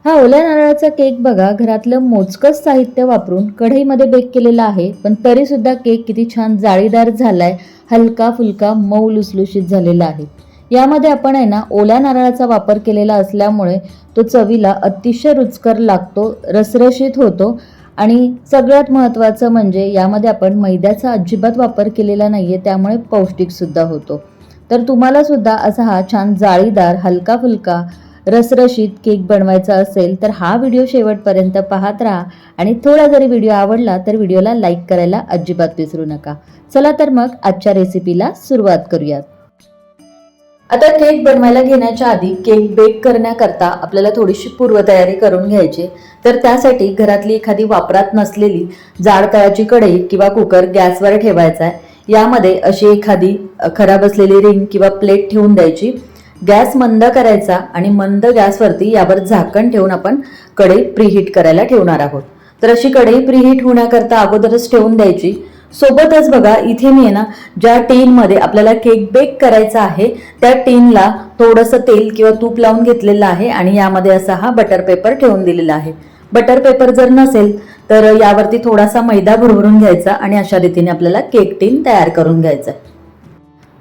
हा ओल्या नारळाचा केक बघा, घरातलं मोजकच साहित्य वापरून कढईमध्ये बेक केलेला आहे, पण तरी सुद्धा केक किती छान जाळीदार झालाय, हलका फुलका मऊ लुसलुशीत झालेला आहे. यामध्ये आपण आहे ना ओल्या नारळाचा वापर केलेला असल्यामुळे तो चवीला अतिशय रुचकर लागतो, रसरशीत होतो आणि सगळ्यात महत्त्वाचं म्हणजे यामध्ये आपण मैद्याचा अजिबात वापर केलेला नाहीये, त्यामुळे पौष्टिक सुद्धा होतो. तर तुम्हाला सुद्धा असा हा छान जाळीदार हलका फुलका रसरशीत केक बनवायचा असेल तर हा व्हिडिओ शेवटपर्यंत पाहत राहा आणि थोडा जरी व्हिडिओ आवडला तर व्हिडिओला लाईक करायला अजिबात विसरू नका. चला तर मग आजच्या रेसिपीला सुरुवात करूयात. आता केक बनवायला घेण्याच्या आधी केक बेक करण्याकरता आपल्याला थोडीशी पूर्वतयारी करून घ्यायची. तर त्यासाठी घरातली एखादी वापरात नसलेली जाड तळाची कढई किंवा कुकर गॅसवर ठेवायचा आहे. यामध्ये अशी एखादी खराब असलेली रिंग किंवा प्लेट ठेवून द्यायची. गॅस मंद करायचा आणि मंद गॅसवरती यावर झाकण ठेवून आपण कढई प्रीहीट करायला ठेवणार आहोत. तर अशी कढई प्रीहीट होण्याकरता अगोदरच ठेवून द्यायची. सोबतच बघा इथे मी आहे ना ज्या टीनमध्ये आपल्याला केक बेक करायचा आहे त्या टीनला थोडंसं तेल किंवा तूप लावून घेतलेलं आहे आणि यामध्ये असा हा बटर पेपर ठेवून दिलेला आहे. बटर पेपर जर नसेल तर यावरती थोडासा मैदा भुरभरून घ्यायचा आणि अशा रीतीने आपल्याला केक टीन तयार करून घ्यायचा.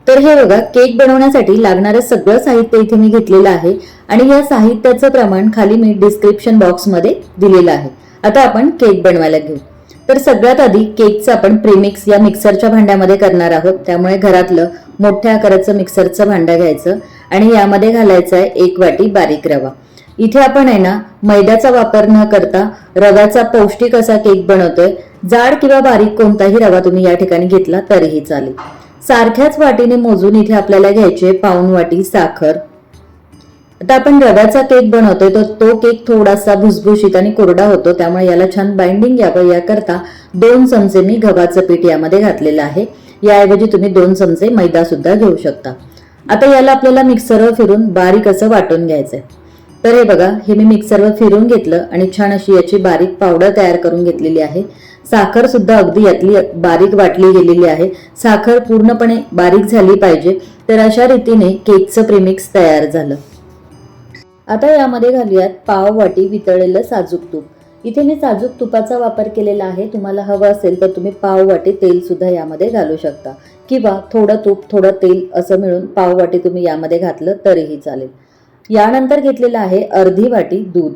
तर हे बघा, केक बनवण्यासाठी लागणारं सगळं साहित्य इथे मी घेतलेलं आहे आणि या साहित्याचं प्रमाण खाली मी डिस्क्रिप्शन बॉक्समध्ये दिलेलं आहे. आता आपण केक बनवायला घेऊ. तर सगळ्यात आधी केकचं आपण प्रीमिक्स या मिक्सरच्या भांड्यामध्ये करणार आहोत. त्यामुळे घरातलं मोठ्या आकाराचं मिक्सरचं भांडं घ्यायचं आणि यामध्ये घालायचं आहे 1 वाटी बारीक रवा. इथे आपण आहे ना मैद्याचा वापर न करता रव्याचा पौष्टिक असा केक बनवतोय. जाड किंवा बारीक कोणताही रवा तुम्ही या ठिकाणी घेतला तरीही चालेल. सारख्याच वाटीने मोजून इथे आपल्याला घ्यायचे पाऊण वाटी साखर. आता आपण रव्याचा केक बनवतोय तर तो केक थोडासा भुसभुशीत आणि कोरडा होतो, त्यामुळे याला छान बाइंडिंग यावं याकरता 2 चमचे मी गव्हाचं पीठ यामध्ये घातलेलं आहे. याऐवजी तुम्ही 2 चमचे मैदा सुद्धा घेऊ शकता. आता याला आपल्याला मिक्सरवर फिरून बारीक असं वाटून घ्यायचंय. तर हे बघा, हे मी मिक्सरवर फिरून घेतलं आणि छान अशी याची बारीक पावडर तयार करून घेतलेली आहे. साखर सुद्धा अगदी यातली बारीक वाटली गेलेली आहे. साखर पूर्णपणे बारीक झाली पाहिजे. तर अशा रीतीने केकचं प्रीमिक्स तयार झालं. आता यामध्ये घालूयात पाव वाटी वितळलेलं साजूक तूप. इथे मी साजूक तुपाचा वापर केलेला आहे. तुम्हाला हवं असेल तर तुम्ही पाव वाटी तेल सुद्धा यामध्ये घालू शकता किंवा थोडं तूप थोडं तेल असं मिळून पाव वाटी तुम्ही यामध्ये घातलं तरीही चालेल. यानंतर घेतलेलं आहे अर्धी वाटी दूध.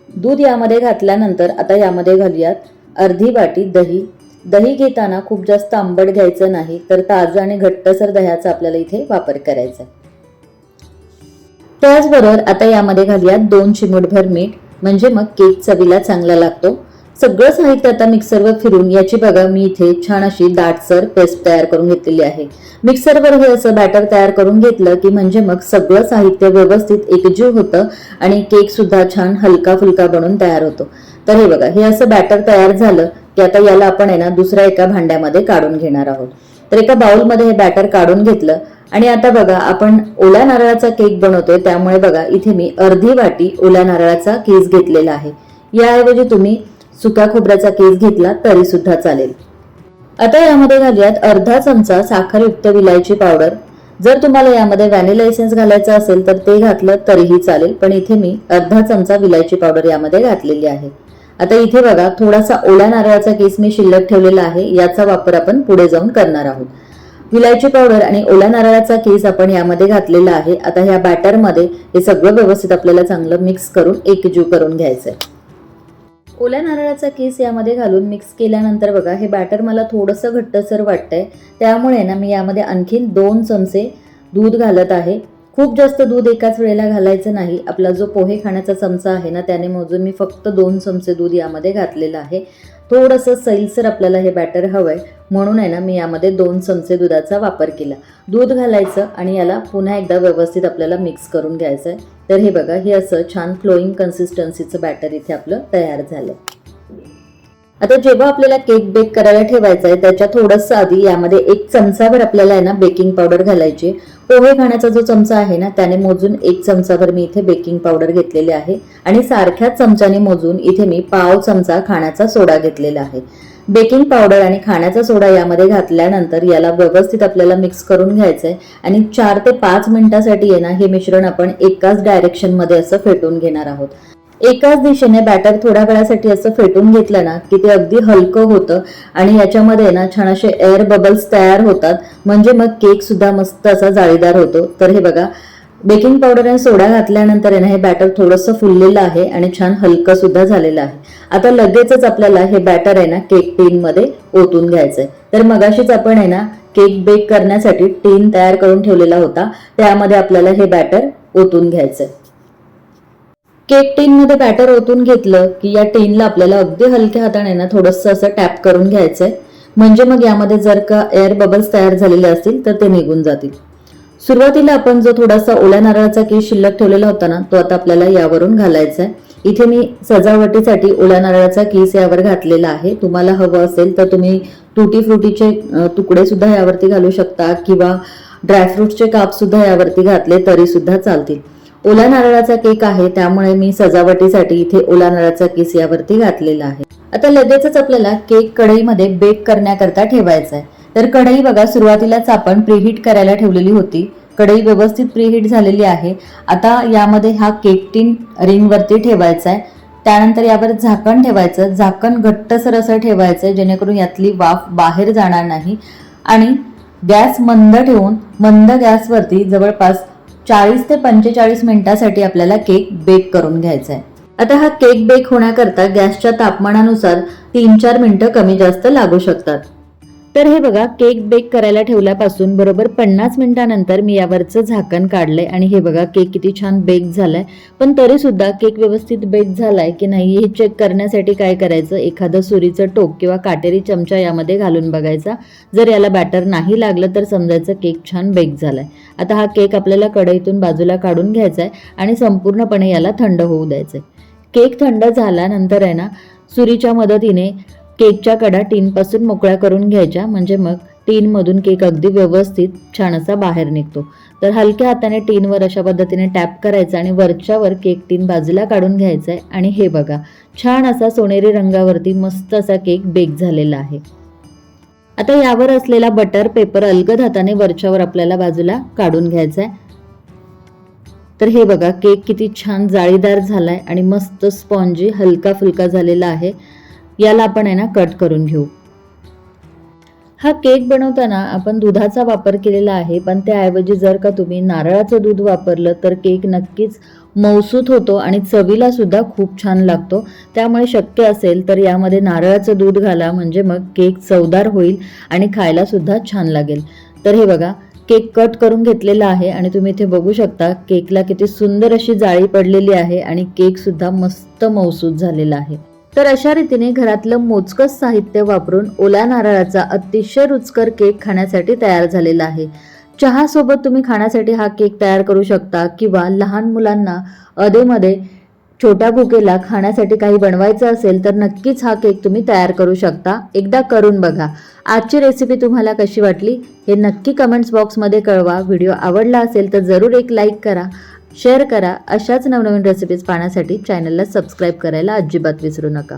दूध यामध्ये घातल्यानंतर आता यामध्ये घालूयात अर्धी वाटी दही. दही घेताना खूप जास्त आंबट घ्यायचं नाही, तर ताजं आणि घट्टसर दह्याचा आपल्याला इथे वापर करायचा. त्याचबरोबर आता यामध्ये घालूयात 2 चिमूटभर मीठ, म्हणजे मग केक चवीला चांगला लागतो. सगळं साहित्य आता मिक्सरवर फिरून याची बघा मी इथे छान अशी दाटसर पेस्ट तयार करून घेतलेली आहे. मिक्सरवर हे असं बॅटर तयार करून घेतलं की म्हणजे मग सगळं साहित्य व्यवस्थित एकजीव होतं आणि केक सुद्धा छान हलका फुलका बनून तयार होतो. तर हे बघा, हे असं बॅटर तयार झालं की आता याला आपण आहे ना दुसऱ्या एका भांड्यामध्ये काढून घेणार आहोत. तर एका बाउलमध्ये हे बॅटर काढून घेतलं आणि आता बघा आपण ओल्या नारळाचा केक बनवतोय, त्यामुळे बघा इथे मी अर्धी वाटी ओल्या नारळाचा कीस घेतलेला आहे. याऐवजी तुम्ही सुक्या खोबऱ्याचा केस घेतला तरी सुद्धा चालेल. आता यामध्ये घालूयात अर्धा चमचा साखरयुक्त विलायची पावडर. जर तुम्हाला यामध्ये व्हॅनिला एसेन्स घालायचा असेल तर ते घातलं तरीही चालेल, पण इथे मी अर्धा चमचा विलायची पावडर यामध्ये घातलेली आहे. आता इथे बघा थोडासा ओल्या नारळाचा केस मी शिल्लक ठेवलेला आहे, याचा वापर आपण पुढे जाऊन करणार आहोत. विलायची पावडर आणि ओल्या नारळाचा केस आपण यामध्ये घातलेला आहे. आता ह्या बॅटरमध्ये हे सगळं व्यवस्थित आपल्याला चांगलं मिक्स करून एकजीव करून घ्यायचंय. ओल्या नारळाचा केस यामध्ये घालून मिक्स केल्यानंतर बघा हे बॅटर मला थोडंसं घट्टसर वाटतंय, त्यामुळे ना मी यामध्ये आणखीन 2 चमचे दूध घालत आहे. खूप जास्त दूध एकाच वेळेला घालायचं नाही. आपला जो पोहे खाण्याचा चमचा आहे ना त्याने मोजून मी फक्त 2 चमचे दूध यामध्ये घातलेलं आहे. थोडंसं सैलसर आपल्याला हे बॅटर हवंय म्हणून आहे ना मी यामध्ये 2 चमचे दुधाचा वापर केला. दूध घालायचं आणि याला पुन्हा एकदा व्यवस्थित आपल्याला मिक्स करून घ्यायचं आहे. तर हे बघा, हे असं छान फ्लोईंग कन्सिस्टन्सीचं बॅटर इथे आपलं तयार झालं. आता जेव्हा आपल्याला केक बेक करायला ठेवायचा आहे त्याच्या थोडंसं आधी यामध्ये 1 चमचाभर आपल्याला आहे ना बेकिंग पावडर घालायची. पोहे खाण्याचा जो चमचा आहे ना त्याने मोजून 1 चमचाभर मी इथे बेकिंग पावडर घेतलेले आहे आणि सारख्याच चमच्याने मोजून इथे मी पाव चमचा खाण्याचा सोडा घेतलेला आहे. बेकिंग पावडर आणि खाण्याचा सोडा यामध्ये घातल्यानंतर याला व्यवस्थित आपल्याला मिक्स करून घ्यायचंय आणि 4 ते 5 मिनिटांसाठी आहे ना हे मिश्रण आपण एकाच डायरेक्शन मध्ये असं फेटून घेणार आहोत. एकाच दिशेने बॅटर थोड्या वेळासाठी असं फेटून घेतलं ना की ते अगदी हलकं होतं आणि याच्यामध्ये ना छान असे एअर बबल्स तयार होतात, म्हणजे मग केक सुद्धा मस्त असा जाळीदार होतो. तर हे बघा, बेकिंग पावडर आणि सोडा घातल्यानंतर आहे ना हे बॅटर थोडंसं फुललेलं आहे आणि छान हलकं सुद्धा झालेलं आहे. आता लगेचच आपल्याला हे बॅटर आहे ना केक टीन मध्ये ओतून घ्यायचंय. तर मगाशीच आपण आहे ना केक बेक करण्यासाठी टीन तयार करून ठेवलेला होता, त्यामध्ये आपल्याला हे बॅटर ओतून घ्यायचंय. केक टीन मध्ये बॅटर ओतून घेतलं की या टीनला आपल्याला अगदी हलक्या हाताने ना थोडंसं असं टॅप करून घ्यायचंय, म्हणजे मग यामध्ये जर का एअर बबल्स तयार झालेले असतील तर ते निघून जातील. सुरुवातीला आपण जो थोडासा ओल्या नारळाचा किस शिल्लक ठेवलेला होता ना तो आता आपल्याला यावरून घालायचा आहे. इथे मी सजावटीसाठी ओल्या नारळाचा किस यावर घातलेला आहे. तुम्हाला हवं असेल तर तुम्ही तुटी फ्रुटीचे तुकडे सुद्धा यावरती घालू शकता किंवा ड्रायफ्रुट्सचे काप सुद्धा यावरती घातले तरी सुद्धा चालतील. ओल्या नारळाचा केक आहे त्यामुळे मी सजावटीसाठी इथे ओल्या नारळाचा किस यावरती घातलेला आहे. आता लगेचच आपल्याला केक कढईमध्ये बेक करण्याकरता ठेवायचा आहे. तर कढई बघा, सुरुवातीलाच आपण प्रीहीट करायला ठेवलेली होती. कढई व्यवस्थित प्रीहीट झालेली आहे. आता यामध्ये हा केक टीन रिंग वरती ठेवायचा आहे. त्यानंतर यावर झाकण ठेवायचं. झाकण घट्टसर असं ठेवायचं जेणेकरून यातली वाफ बाहेर जाणार नाही आणि गॅस मंद ठेवून मंद गॅसवरती जवळपास 40 ते 45 मिनिटांसाठी आपल्याला केक बेक करून घ्यायचा आहे. आता हा केक बेक होण्याकरता गॅसच्या तापमानानुसार 3-4 मिनिटं कमी जास्त लागू शकतात. तर हे बघा, केक बेक करायला ठेवल्यापासून बरोबर 50 मिनिटांनंतर मी यावरचं झाकण काढलंय आणि हे बघा केक किती छान बेक झालाय. पण तरी सुद्धा केक व्यवस्थित बेक झालाय की नाही हे चेक करण्यासाठी काय करायचं, एखादं सुरीचं टोक किंवा काटेरी चमचा यामध्ये घालून बघायचा. जर याला बॅटर नाही लागलं तर समजायचं केक छान बेक झालाय. आता हा केक आपल्याला कढईतून बाजूला काढून घ्यायचा आहे आणि संपूर्णपणे याला थंड होऊ द्यायचंय. केक थंड झाल्यानंतर आहे ना सुरीच्या मदतीने केकच्या कडा टीनपासून मोकळ्या करून घ्यायच्या, म्हणजे मग टीनमधून केक अगदी व्यवस्थित छान असा बाहेर निघतो. तर हलक्या हाताने टीनवर अशा पद्धतीने टॅप करायचं आणि वरच्यावर केक टीन बाजूला काढून घ्यायचं आहे आणि हे बघा छान असा सोनेरी रंगावरती मस्त असा केक बेक झालेला आहे. आता यावर असलेला बटर पेपर अलगद हाताने वरच्यावर आपल्याला बाजूला काढून घ्यायचा आहे. तर हे बघा केक किती छान जाळीदार झालाय आणि मस्त स्पॉन्जी हलका फुलका झालेला आहे. याला आपण आहे ना कट करून घेऊ. हा केक बनवताना आपण दुधाचा वापर केलेला आहे, पण त्याऐवजी जर का तुम्ही नारळाचं दूध वापरलं तर केक नक्कीच मऊसूत होतो आणि चवीला सुद्धा खूप छान लागतो. त्यामुळे शक्य असेल तर यामध्ये नारळाचं दूध घाला, म्हणजे मग केक चवदार होईल आणि खायला सुद्धा छान लागेल. तर हे बघा केक कट करून घेतलेला आहे आणि तुम्ही इथे बघू शकता केकला किती सुंदर अशी जाळी पडलेली आहे आणि केक सुद्धा मस्त मऊसूत झालेला आहे. तर अशा रीतीने घरातलं मोजकच साहित्य वापरून ओल्या नारळाचा अतिशय रुचकर केक खाण्यासाठी तयार झालेला आहे. चहा सोबत तुम्ही खाण्यासाठी हा केक तयार करू शकता किंवा लहान मुलांना अधेमध्ये छोट्या भुकेला खाण्यासाठी काही बनवायचं असेल तर नक्कीच हा केक तुम्ही तयार करू शकता. एकदा करून बघा. आजची रेसिपी तुम्हाला कशी वाटली हे नक्की कमेंट्स बॉक्समध्ये कळवा. व्हिडिओ आवडला असेल तर जरूर एक लाईक करा, शेअर करा. अशाच नवनवीन रेसिपीज पाहण्यासाठी चॅनलला सबस्क्राईब करायला अजिबात विसरू नका.